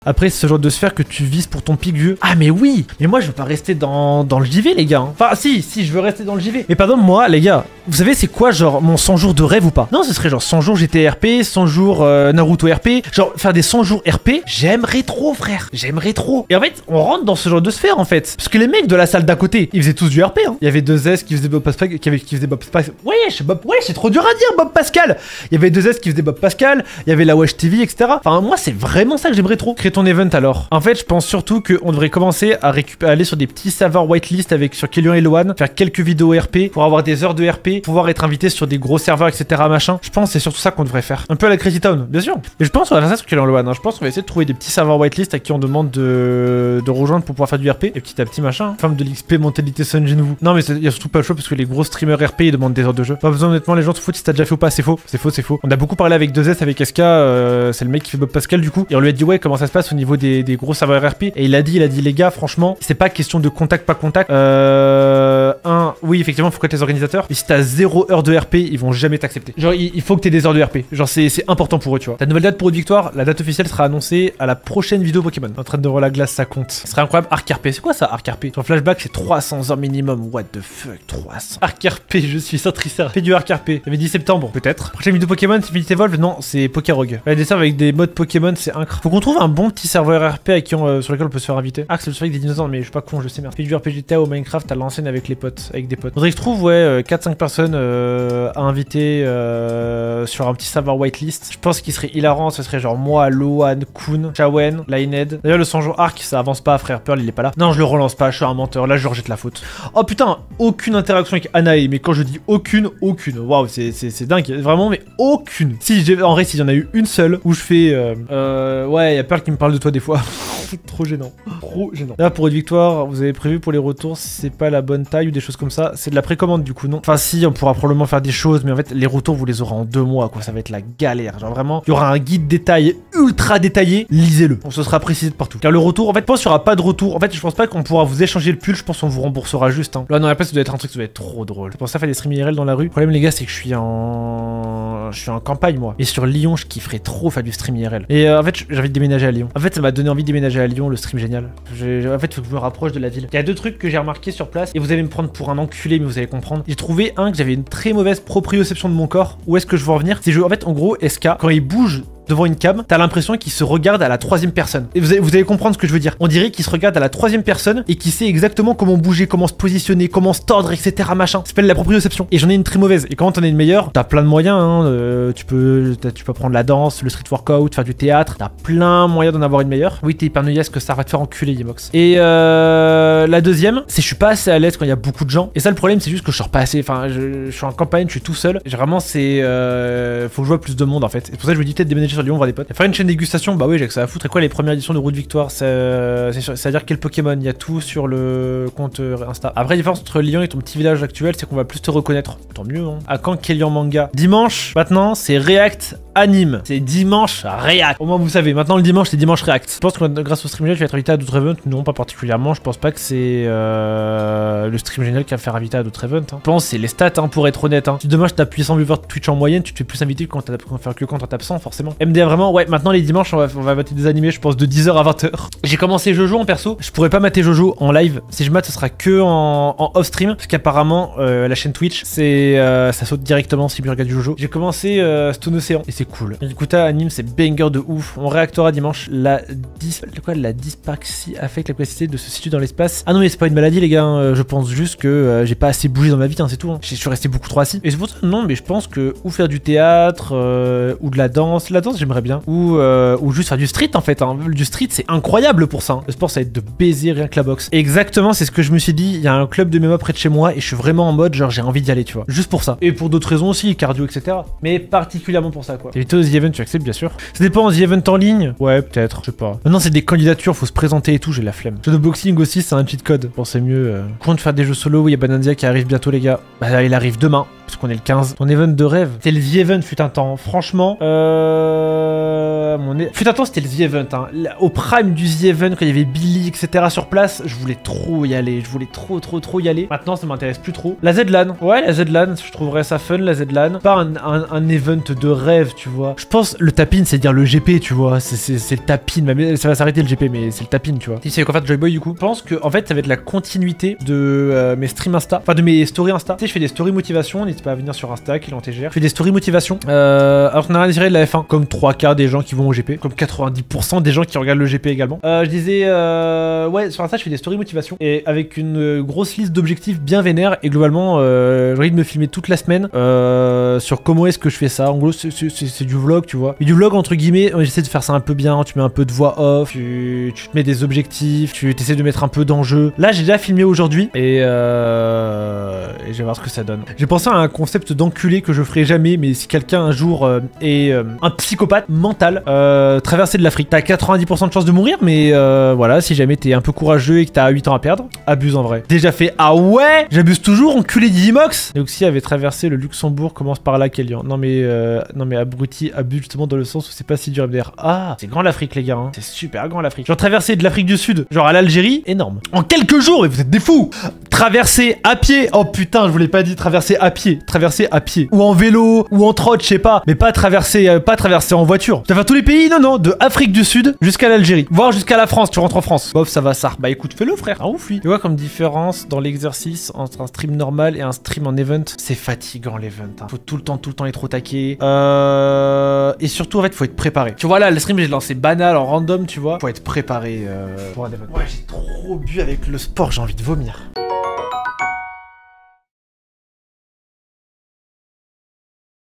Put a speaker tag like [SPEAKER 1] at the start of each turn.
[SPEAKER 1] Après, c'est ce genre de sphère que tu vises pour ton pic vieux. Ah, mais oui! Mais moi, je veux pas rester dans le JV, les gars. Hein. Enfin, si, je veux rester dans le JV. Mais pardon, moi, les gars, vous savez, c'est quoi, genre, mon 100 jours de rêve ou pas? Non, ce serait genre 100 jours GTRP, 100 jours Naruto RP. Genre, faire des 100 jours RP, j'aimerais trop, frère. J'aimerais trop. Et en fait, on rentre dans ce genre de sphère, en fait. Parce que les mecs de la salle d'à côté, ils faisaient tous du RP, hein. Il y avait 2S qui faisait Bob Pascal, qui faisait Bob Pascal. Ouais, c'est trop dur à dire, Bob Pascal. Il y avait 2S qui faisait Bob Pascal, il y avait la Wesh TV, etc. Enfin, moi, c'est vraiment ça que j'aimerais trop. Créer ton event alors. En fait, je pense surtout qu'on devrait commencer à aller sur des petits serveurs whitelist sur Kellion et Loan, faire quelques vidéos RP pour avoir des heures de RP, pouvoir être invité sur des gros serveurs, etc. Machin. Je pense que c'est surtout ça qu'on devrait faire. Un peu à la Crazy Town, bien sûr. Mais je pense qu'on va faire ça sur Kellion et Loan. Hein. Je pense qu'on va essayer de trouver des petits serveurs whitelist à qui on demande de rejoindre pour pouvoir faire du RP. Et petit à petit, machin. Femme de l'XP, mentalité Sunjin-vous. Non, mais il y a surtout pas le choix parce que les gros streamers RP ils demandent des heures de jeu. Pas besoin, honnêtement, les gens se foutent si t'as déjà fait ou pas. C'est faux. C'est faux. On a beaucoup parlé avec 2S, avec SK. C'est le mec qui fait Bob Pascal du coup. Et on lui a dit, ouais, comment ça se passe au niveau des gros serveurs RP. Et il a dit, les gars, franchement, c'est pas question de contact, pas contact. Oui, effectivement, faut connaître les organisateurs. Mais si t'as 0 heure de RP, ils vont jamais t'accepter. Genre, il faut que t'aies des heures de RP. Genre, c'est important pour eux, tu vois. Ta nouvelle date pour une victoire, la date officielle sera annoncée à la prochaine vidéo Pokémon. En train de voir la glace, ça compte. Ce serait incroyable. Arc RP, c'est quoi ça, Arc RP? Sur Flashback, c'est 300 heures minimum. What the fuck, 300. Arc RP, je suis Centricère. Fais du Arc RP. J'avais dit septembre, peut-être. Prochaine vidéo Pokémon, Infinite Evolve, non, c'est Pokérogue. Ouais, des serveurs avec des modes Pokémon, c'est incroyable. Faut qu'on trouve un bon petit serveur RP sur lequel on peut se faire inviter. Ah, c'est le serveur avec des dinosaures, mais je suis pas con, je sais merde. Fais du RPGTA au Minecraft à l'ancienne avec les potes, avec des potes. Faudrait que je trouve, ouais, 4-5 personnes à inviter sur un petit serveur whitelist. Je pense qu'il serait hilarant, ce serait genre moi, Loan, Kun, Chawen, Lined. D'ailleurs, le 100 jours Arc, ça avance pas, frère Pearl, il est pas là. Non, je le relance pas, je suis un menteur, là je rejette la faute. Oh putain, aucune interaction avec Anae, mais quand je dis aucune. Waouh, c'est dingue, vraiment, mais aucune. Si, en vrai, s'il y en a eu une seule où je fais. Ouais, y'a Pearl qui me parle de toi des fois. Trop gênant. Là, pour une victoire, vous avez prévu pour les retours, si c'est pas la bonne taille ou des choses comme ça. C'est de la précommande du coup, non? Enfin, si, on pourra probablement faire des choses, mais en fait, les retours, vous les aurez en 2 mois, quoi. Ça va être la galère. Genre vraiment, il y aura un guide détaillé, ultra détaillé. Lisez-le. On se sera précisé de partout. Car le retour, en fait, je pense qu'il n'y aura pas de retour. En fait, je pense pas qu'on pourra vous échanger le pull. Je pense qu'on vous remboursera juste. Hein. Là, non, après, ça doit être un truc, ça doit être trop drôle. C'est pour ça faire des streams IRL dans la rue. Le problème, les gars, c'est que je suis en campagne, moi. Et sur Lyon, je kifferais trop faire du stream IRL. Et en fait, j'ai envie de déménager à Lyon. En fait, ça m'a donné envie de déménager à Lyon, le stream génial. En fait, il faut que je me rapproche de la ville. Il y a 2 trucs que j'ai remarqué sur place. Et vous allez me prendre pour un enculé, mais vous allez comprendre. J'ai trouvé que j'avais une très mauvaise proprioception de mon corps. Où est-ce que je veux en venir? C'est en fait, en gros, SK, quand il bouge devant une cam, t'as l'impression qu'il se regarde à la 3e personne. Et vous allez comprendre ce que je veux dire. On dirait qu'il se regarde à la 3e personne et qu'il sait exactement comment bouger, comment se positionner, comment se tordre, etc. machin. Ça s'appelle la proprioception. Et j'en ai une très mauvaise. Et quand t'en as une meilleure, t'as plein de moyens. Hein. Tu peux prendre la danse, le street workout, faire du théâtre. T'as plein de moyens d'en avoir une meilleure. Oui, t'es hyper noyasse que ça va te faire enculer, Yemox. Et la deuxième, c'est que je suis pas assez à l'aise quand il y a beaucoup de gens. Et ça, le problème, c'est juste que je sors pas assez. Enfin, je suis en campagne, je suis tout seul. Vraiment, c'est faut que je vois plus de monde en fait. C'est pour ça que je me dis peut-être déménager sur Lyon, voir des potes. Faire une chaîne dégustation, bah oui, j'ai que ça à foutre. Et quoi, les premières éditions de Route Victoire, c'est-à-dire quel Pokémon? Il y a tout sur le compte Insta. Après, la différence entre Lyon et ton petit village actuel, c'est qu'on va plus te reconnaître. Tant mieux, hein. À quand Kellion Manga? Dimanche, maintenant, c'est React Anime. C'est dimanche React. Au moins, vous savez, maintenant le dimanche, c'est dimanche React. Je pense que grâce au stream génial, tu vas être invité à d'autres events. Non, pas particulièrement. Je pense pas que c'est le stream génial qui va faire inviter à d'autres events. Hein. Je pense que c'est les stats, hein, pour être honnête. Hein. Si demain, je t'appuie 100 viewers Twitch en moyenne, tu te fais plus inviter quand t'es absent, forcément. MDA, vraiment, ouais, maintenant les dimanches, on va mater des animés, je pense, de 10h à 20h. J'ai commencé Jojo en perso. Je pourrais pas mater Jojo en live. Si je mate, ce sera que en off-stream. Parce qu'apparemment, la chaîne Twitch, ça saute directement si je regarde du Jojo. J'ai commencé Stone Ocean et c'est cool. Yikuta anime, c'est banger de ouf. On réactera dimanche. La dyspraxie affecte la capacité de se situer dans l'espace. Ah non, mais c'est pas une maladie, les gars. Hein. Je pense juste que j'ai pas assez bougé dans ma vie, hein, c'est tout. Hein. Je suis resté beaucoup trop assis. Et c'est pour ça, non, mais je pense que ou faire du théâtre, ou de la danse. La danse, j'aimerais bien. Ou juste faire du street, en fait. Hein. Du street, c'est incroyable pour ça. Hein. Le sport, ça va être de baiser rien que la boxe. Et exactement, c'est ce que je me suis dit. Il y a un club de MMA près de chez moi et je suis vraiment en mode, genre, j'ai envie d'y aller, tu vois. Juste pour ça. Et pour d'autres raisons aussi, cardio, etc. Mais particulièrement pour ça, quoi. Éviter aux events, tu acceptes, bien sûr. Ça dépend, aux events en ligne. Ouais, peut-être, je sais pas. Maintenant, c'est des candidatures, faut se présenter et tout, j'ai la flemme. Shadowboxing aussi, c'est un cheat code. Bon, c'est mieux. Compte faire des jeux solo, oui, il y a Bananzia qui arrive bientôt, les gars. Bah, il arrive demain. Parce qu'on est le 15. Ton event de rêve. C'était le The Event fut un temps. Franchement, fut un temps, c'était le The Event. Hein. Au prime du The Event, quand il y avait Billy, etc. sur place, je voulais trop y aller. Je voulais trop y aller. Maintenant, ça m'intéresse plus trop. La Z-LAN. Ouais, la Z-LAN, je trouverais ça fun, la Z-LAN. Pas un event de rêve, tu vois. Je pense le tap-in, c'est dire le GP, tu vois. C'est le tap-in. Ça va s'arrêter le GP, mais c'est le tap-in, tu vois. Tu sais quoi faire de Joyboy, du coup. Je pense que, en fait, ça va être la continuité de mes streams Insta. Enfin, de mes stories Insta. Tu sais, je fais des stories motivation. N'hésite pas à venir sur Insta, qu'il en TGR. Je fais des stories motivation. Alors qu'on a rien tiré de la F1. Comme 3K des gens qui vont au GP. Comme 90% des gens qui regardent le GP également. Je disais, ouais, sur Insta, je fais des stories motivation. Et avec une grosse liste d'objectifs bien vénères. Et globalement, j'ai envie de me filmer toute la semaine sur comment est-ce que je fais ça. En gros, c'est du vlog, tu vois. Et du vlog, entre guillemets, j'essaie de faire ça un peu bien. Tu mets un peu de voix off, tu te mets des objectifs, tu essaies de mettre un peu d'enjeu. Là, j'ai déjà filmé aujourd'hui et je vais voir ce que ça donne. J'ai pensé à un concept d'enculé que je ferai jamais, mais si quelqu'un un jour est un psychopathe mental, traverser de l'Afrique. T'as 90% de chance de mourir, mais voilà, si jamais t'es un peu courageux et que t'as 8 ans à perdre, abuse en vrai. Déjà fait, ah ouais, j'abuse toujours, enculé d'Imox. Et aussi avait traversé le Luxembourg, commence par là, Kélian. Non mais abruti, abuse justement dans le sens où c'est pas si dur MDR. Ah, c'est grand l'Afrique les gars, hein. C'est super grand l'Afrique. Genre traverser de l'Afrique du Sud, genre à l'Algérie, énorme. En quelques jours, mais vous êtes des fous. Traverser à pied, oh putain, je vous l'ai pas dit, traverser à pied, ou en vélo, ou en trottin, je sais pas, mais pas traverser en voiture. Tu vas faire tous les pays, non, de Afrique du Sud jusqu'à l'Algérie, voire jusqu'à la France, tu rentres en France. Bof, ça va ça. Bah écoute, fais-le frère, un ouf lui. Tu vois comme différence dans l'exercice entre un stream normal et un stream en event, c'est fatigant l'event. Hein. Faut tout le temps être au taquet. Et surtout en fait, faut être préparé. Tu vois là, le stream j'ai lancé banal en random, tu vois. Faut être préparé pour un event. Ouais, j'ai trop bu avec le sport, j'ai envie de vomir.